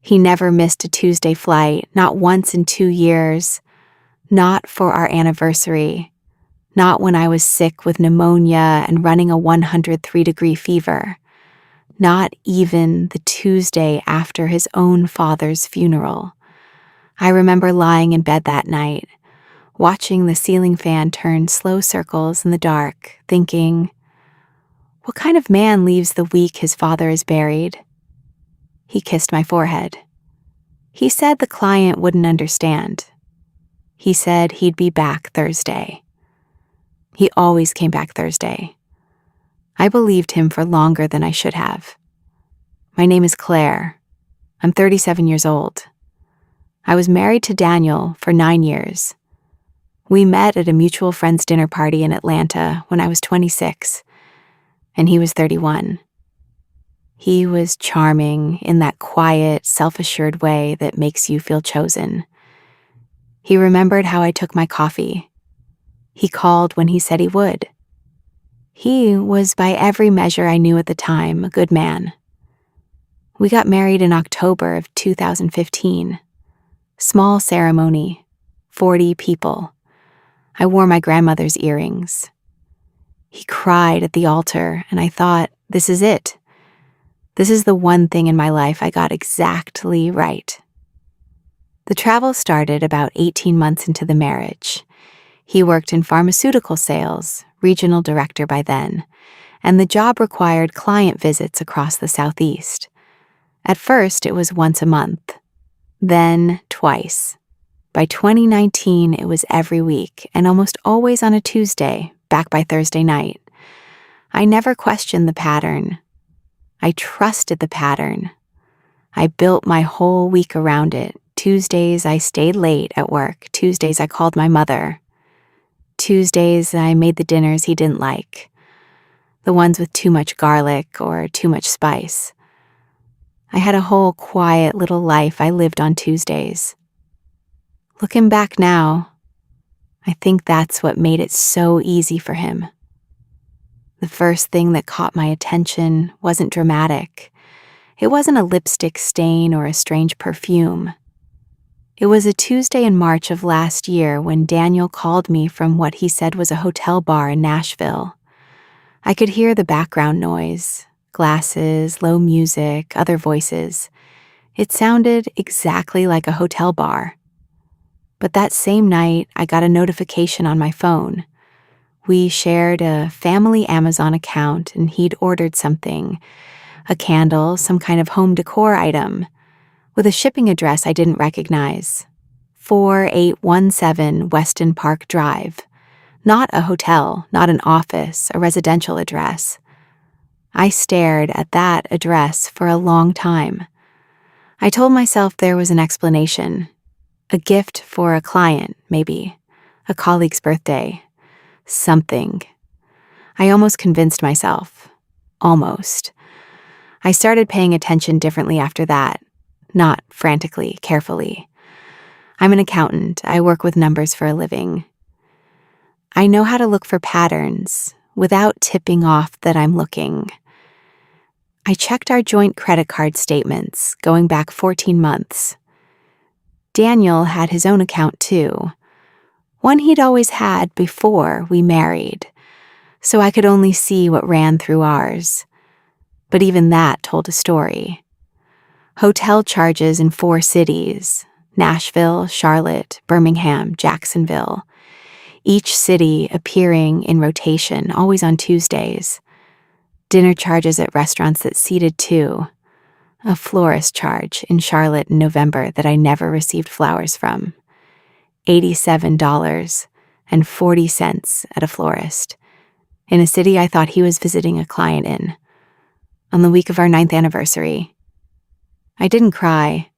He never missed a Tuesday flight, not once in 2 years, not for our anniversary, not when I was sick with pneumonia and running a 103-degree fever, not even the Tuesday after his own father's funeral. I remember lying in bed that night, watching the ceiling fan turn slow circles in the dark, thinking, what kind of man leaves the week his father is buried? He kissed my forehead. He said the client wouldn't understand. He said he'd be back Thursday. He always came back Thursday. I believed him for longer than I should have. My name is Claire. I'm 37 years old. I was married to Daniel for 9 years. We met at a mutual friend's dinner party in Atlanta when I was 26, and he was 31. He was charming in that quiet, self-assured way that makes you feel chosen. He remembered how I took my coffee. He called when he said he would. He was, by every measure I knew at the time, a good man. We got married in October of 2015. Small ceremony, 40 people. I wore my grandmother's earrings. He cried at the altar, and I thought, this is it. This is the one thing in my life I got exactly right. The travel started about 18 months into the marriage. He worked in pharmaceutical sales, regional director by then, and the job required client visits across the Southeast. At first, it was once a month, then twice. By 2019, it was every week, and almost always on a Tuesday, back by Thursday night. I never questioned the pattern. I trusted the pattern. I built my whole week around it. Tuesdays, I stayed late at work. Tuesdays, I called my mother. Tuesdays, I made the dinners he didn't like. The ones with too much garlic or too much spice. I had a whole quiet little life I lived on Tuesdays. Looking back now, I think that's what made it so easy for him. The first thing that caught my attention wasn't dramatic. It wasn't a lipstick stain or a strange perfume. It was a Tuesday in March of last year when Daniel called me from what he said was a hotel bar in Nashville. I could hear the background noise, glasses, low music, other voices. It sounded exactly like a hotel bar. But that same night, I got a notification on my phone. We shared a family Amazon account, and he'd ordered something, a candle, some kind of home decor item, with a shipping address I didn't recognize. 4817 Weston Park Drive. Not a hotel, not an office, a residential address. I stared at that address for a long time. I told myself there was an explanation. A gift for a client, maybe. A colleague's birthday. Something. I almost convinced myself. Almost. I started paying attention differently after that. Not frantically, carefully. I'm an accountant. I work with numbers for a living. I know how to look for patterns without tipping off that I'm looking. I checked our joint credit card statements, going back 14 months. Daniel had his own account too. One he'd always had before we married, so I could only see what ran through ours. But even that told a story. Hotel charges in 4 cities, Nashville, Charlotte, Birmingham, Jacksonville. Each city appearing in rotation, always on Tuesdays. Dinner charges at restaurants that seated 2. A florist charge in Charlotte in November that I never received flowers from. $87.40 at a florist, in a city I thought he was visiting a client in, on the week of our 9th anniversary. I didn't cry.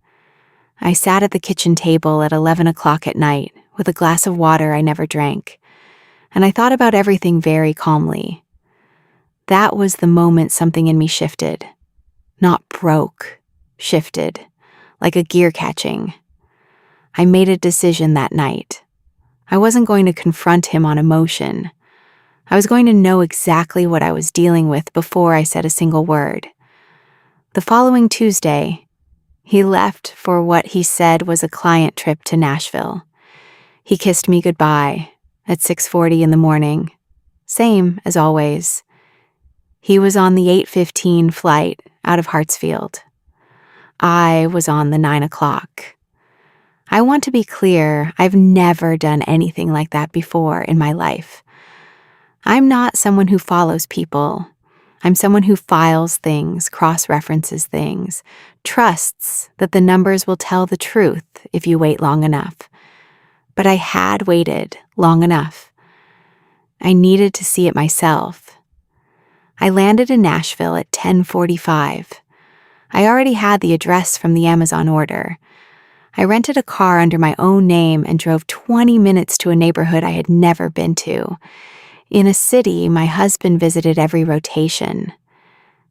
I sat at the kitchen table at 11 o'clock at night with a glass of water I never drank, and I thought about everything very calmly. That was the moment something in me shifted. Not broke, shifted, like a gear catching. I made a decision that night. I wasn't going to confront him on emotion. I was going to know exactly what I was dealing with before I said a single word. The following Tuesday, He left for what he said was a client trip to Nashville. He kissed me goodbye at 6:40 in the morning, same as always. He was on the 8:15 flight out of Hartsfield. I was on the 9 o'clock. I want to be clear, I've never done anything like that before in my life. I'm not someone who follows people. I'm someone who files things, cross-references things, trusts that the numbers will tell the truth if you wait long enough. But I had waited long enough. I needed to see it myself. I landed in Nashville at 10:45. I already had the address from the Amazon order. I rented a car under my own name and drove 20 minutes to a neighborhood I had never been to, in a city my husband visited every rotation.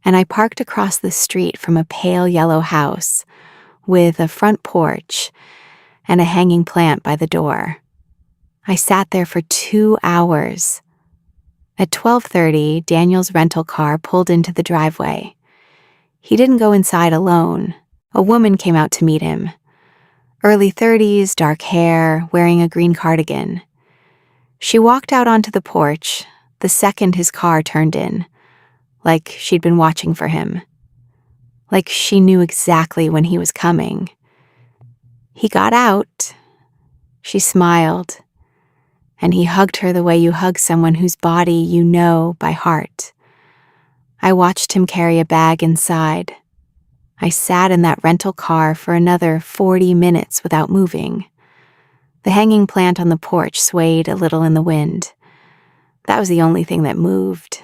And I parked across the street from a pale yellow house with a front porch and a hanging plant by the door. I sat there for 2 hours. At 12:30, Daniel's rental car pulled into the driveway. He didn't go inside alone. A woman came out to meet him. Early 30s, dark hair, wearing a green cardigan. She walked out onto the porch the second his car turned in, like she'd been watching for him. Like she knew exactly when he was coming. He got out. She smiled, and he hugged her the way you hug someone whose body you know by heart. I watched him carry a bag inside. I sat in that rental car for another 40 minutes without moving. The hanging plant on the porch swayed a little in the wind. That was the only thing that moved.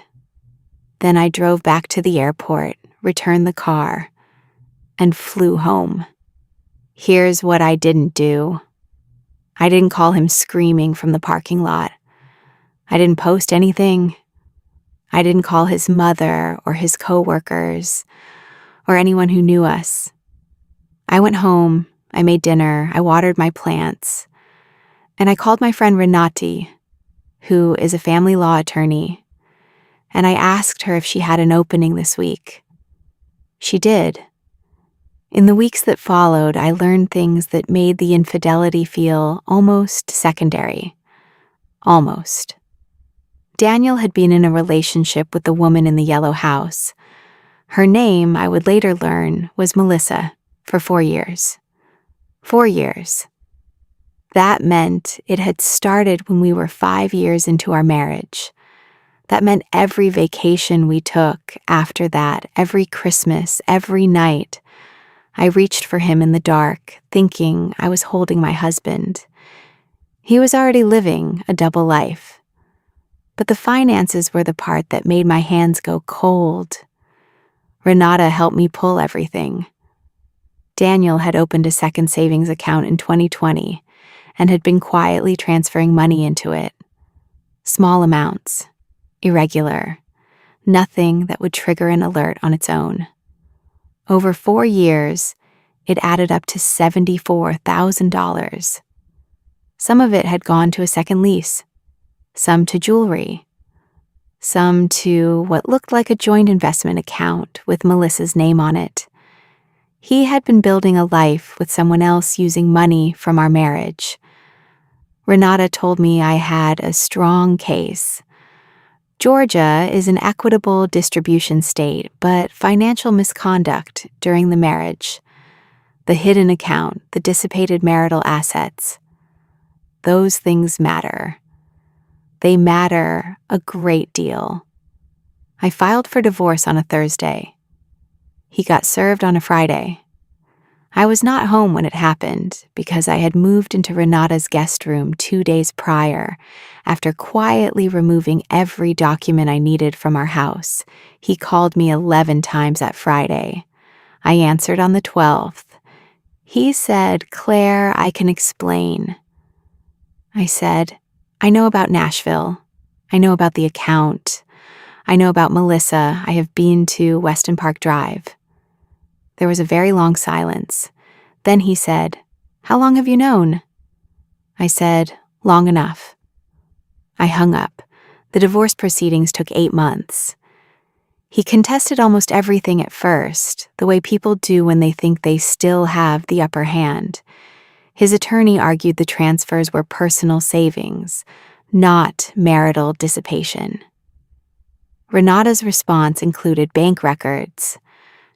Then I drove back to the airport, returned the car, and flew home. Here's what I didn't do. I didn't call him screaming from the parking lot. I didn't post anything. I didn't call his mother or his coworkers or anyone who knew us. I went home, I made dinner, I watered my plants, and I called my friend Renati, who is a family law attorney, and I asked her if she had an opening this week. She did. In the weeks that followed, I learned things that made the infidelity feel almost secondary. Almost. Daniel had been in a relationship with the woman in the yellow house. Her name, I would later learn, was Melissa, for 4 years. 4 years. That meant it had started when we were 5 years into our marriage. That meant every vacation we took after that, every Christmas, every night, I reached for him in the dark, thinking I was holding my husband. He was already living a double life. But the finances were the part that made my hands go cold. Renata helped me pull everything. Daniel had opened a second savings account in 2020 and had been quietly transferring money into it. Small amounts, irregular, nothing that would trigger an alert on its own. Over 4 years, it added up to $74,000. Some of it had gone to a second lease, some to jewelry, some to what looked like a joint investment account with Melissa's name on it. He had been building a life with someone else using money from our marriage. Renata told me I had a strong case. Georgia is an equitable distribution state, but financial misconduct during the marriage, the hidden account, the dissipated marital assets, those things matter. They matter a great deal. I filed for divorce on a Thursday. He got served on a Friday. I was not home when it happened because I had moved into Renata's guest room 2 days prior. After quietly removing every document I needed from our house, he called me 11 times that Friday. I answered on the 12th. He said, "Claire, I can explain." I said, "I know about Nashville. I know about the account. I know about Melissa. I have been to Weston Park Drive." There was a very long silence. Then he said, "How long have you known?" I said, "Long enough." I hung up. The divorce proceedings took 8 months. He contested almost everything at first, the way people do when they think they still have the upper hand. His attorney argued the transfers were personal savings, not marital dissipation. Renata's response included bank records,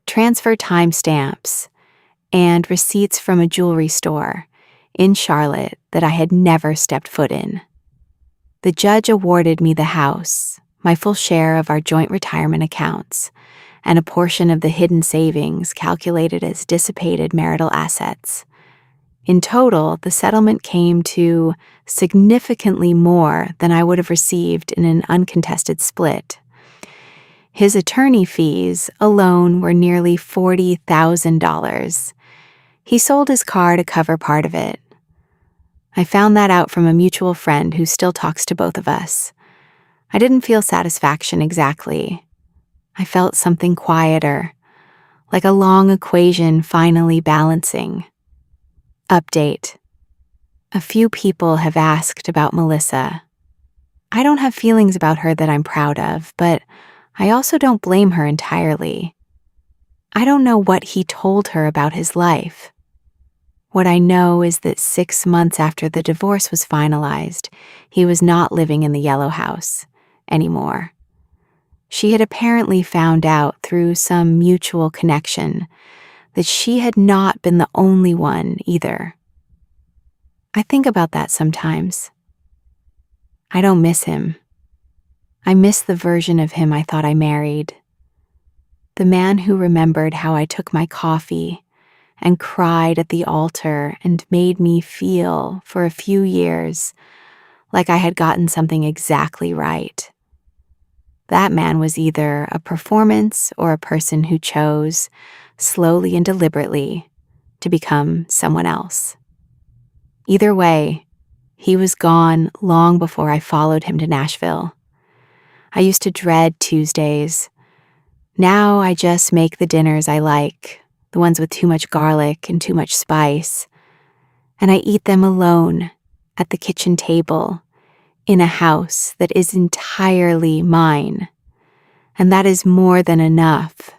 transfer timestamps, and receipts from a jewelry store in Charlotte that I had never stepped foot in. The judge awarded me the house, my full share of our joint retirement accounts, and a portion of the hidden savings calculated as dissipated marital assets. In total, the settlement came to significantly more than I would have received in an uncontested split. His attorney fees alone were nearly $40,000. He sold his car to cover part of it. I found that out from a mutual friend who still talks to both of us. I didn't feel satisfaction exactly. I felt something quieter, like a long equation finally balancing. Update. A few people have asked about Melissa. I don't have feelings about her that I'm proud of, but I also don't blame her entirely. I don't know what he told her about his life. What I know is that 6 months after the divorce was finalized, he was not living in the yellow house anymore. She had apparently found out through some mutual connection that she had not been the only one either. I think about that sometimes. I don't miss him. I miss the version of him I thought I married. The man who remembered how I took my coffee and cried at the altar and made me feel, for a few years, like I had gotten something exactly right. That man was either a performance or a person who chose, slowly and deliberately, to become someone else. Either way, he was gone long before I followed him to Nashville. I used to dread Tuesdays. Now I just make the dinners I like, the ones with too much garlic and too much spice, and I eat them alone at the kitchen table in a house that is entirely mine, and that is more than enough